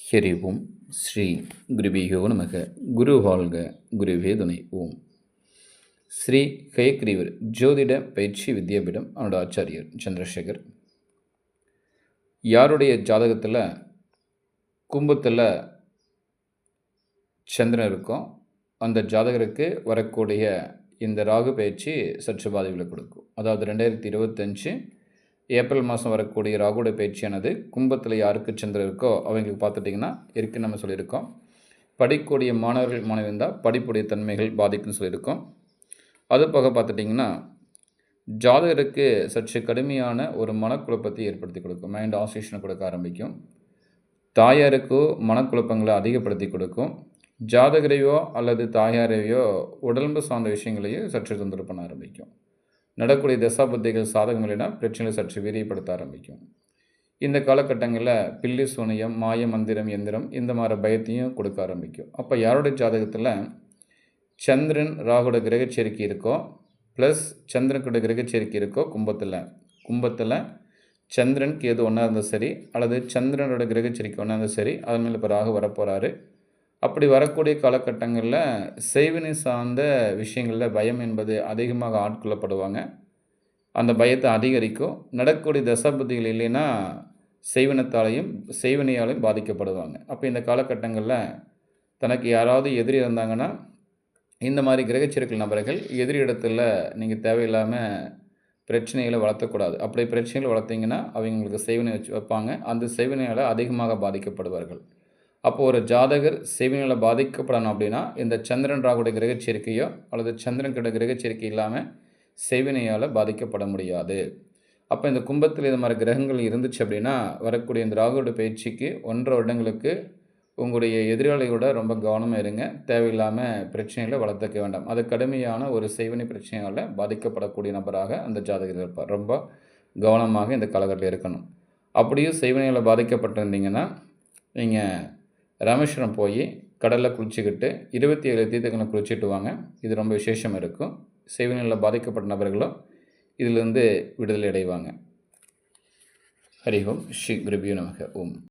ஹரி ஓம் ஸ்ரீ குருபியோ நமக. குரு வாழ்க, குருவே துணை. ஓம் ஸ்ரீ ஹயக்ரீவர் ஜோதிட பயிற்சி வித்யாபீடம் அவனோட ஆச்சாரியர் சந்திரசேகர். யாருடைய ஜாதகத்தில் கும்பத்தில் சந்திரன் இருக்கும், அந்த ஜாதகருக்கு வரக்கூடிய இந்த ராகு பயிற்சி சற்று பாதிப்புகளை கொடுக்கும். அதாவது 2025 ஏப்ரல் மாதம் வரக்கூடிய ராகுட பயிற்சியானது கும்பத்தில் யாருக்கு சந்திரன் இருக்கோ அவங்களுக்கு பார்த்துட்டிங்கன்னா இருக்குன்னு நம்ம சொல்லியிருக்கோம். படிக்கக்கூடிய மாணவர்கள் மாணவி இருந்தால் படிப்புடைய தன்மைகள் பாதிக்குன்னு சொல்லியிருக்கோம். அது போக பார்த்துட்டிங்கன்னா ஜாதகருக்கு சற்று கடுமையான ஒரு மனக்குழப்பத்தை ஏற்படுத்தி கொடுக்கும். மைண்ட் ஆசிலேஷனை கொடுக்க ஆரம்பிக்கும். தாயாருக்கோ மனக்குழப்பங்களை அதிகப்படுத்தி கொடுக்கும். ஜாதகரையோ அல்லது தாயாரையோ உடம்பு சார்ந்த விஷயங்களையும் சற்று தொந்தரவு பண்ண ஆரம்பிக்கும். நடக்கூடிய தசாபுத்திகள் சாதகம் இல்லைன்னா பிரச்சனைகளை சற்று வீரியப்படுத்த ஆரம்பிக்கும். இந்த காலகட்டங்களில் பில்லி சூனியம், மாய மந்திரம், எந்திரம் இந்த மாதிரி பயத்தையும் கொடுக்க ஆரம்பிக்கும். அப்போ யாருடைய ஜாதகத்தில் சந்திரன் ராகுட கிரகச்சேர்க்கை இருக்கோ ப்ளஸ் சந்திரனுடைய கிரகச்சேர்க்கை இருக்கோ கும்பத்தில் சந்திரனுக்கு எது ஒன்றா இருந்தால் சரி, அல்லது சந்திரனோட கிரகச்சேர்க்கை ஒன்றா இருந்தால் சரி, அதன் மேலே இப்போ ராகு வரப்போகிறாரு. அப்படி வரக்கூடிய காலகட்டங்களில் செய்வினை சார்ந்த விஷயங்களில் பயம் என்பது அதிகமாக ஆட்கொள்ளப்படுவாங்க. அந்த பயத்தை அதிகரிக்கும். நடக்கக்கூடிய தசாபுத்திகள் இல்லைன்னா செய்வினையாலையும் பாதிக்கப்படுவாங்க. அப்போ இந்த காலகட்டங்களில் தனக்கு யாராவது எதிரி இருந்தாங்கன்னா இந்த மாதிரி கிரகச்சேர்க்கை நபர்கள் எதிரி இடத்துல நீங்கள் தேவையில்லாமல் பிரச்சனைகளை வளர்த்தக்கூடாது. அப்படி பிரச்சனைகளை வளர்த்திங்கன்னா அவங்களுக்கு செய்வினை வைப்பாங்க. அந்த செய்வினையால் அதிகமாக பாதிக்கப்படுவார்கள். அப்போது ஒரு ஜாதகர் செய்வினையால் பாதிக்கப்படணும் அப்படின்னா இந்த சந்திரன் ராகுடைய கிரகச்சேர்க்கையோ அல்லது சந்திரனுடைய கிரகச்சேர்க்கை இல்லாமல் செய்வினையால் பாதிக்கப்பட முடியாது. அப்போ இந்த கும்பத்தில் இது மாதிரி கிரகங்கள் இருந்துச்சு அப்படின்னா வரக்கூடிய இந்த ராகுடைய பயிற்சிக்கு 1.5 வருடங்களுக்கு உங்களுடைய எதிராளியோட ரொம்ப கவனமாக இருங்க. தேவையில்லாமல் பிரச்சனைகளை வளர்த்துக்க வேண்டாம். அது கடுமையான ஒரு செய்வினை பிரச்சனையால் பாதிக்கப்படக்கூடிய நபராக அந்த ஜாதகர் இருப்பார். ரொம்ப கவனமாக இந்த காலகட்டத்தில் இருக்கணும். அப்படியும் செய்வினையால் பாதிக்கப்பட்டிருந்தீங்கன்னா நீங்கள் ராமேஸ்வரம் போய் கடலில் குளிச்சுக்கிட்டு 27 தீர்த்தங்களை குளிச்சுட்டு வாங்க. இது ரொம்ப விசேஷமாக இருக்கும். செய்வினையால் பாதிக்கப்பட்ட நபர்களும் இதிலிருந்து விடுதலை அடைவாங்க. ஹரி ஓம் ஸ்ரீ குருபியோ நமக. ஓம்.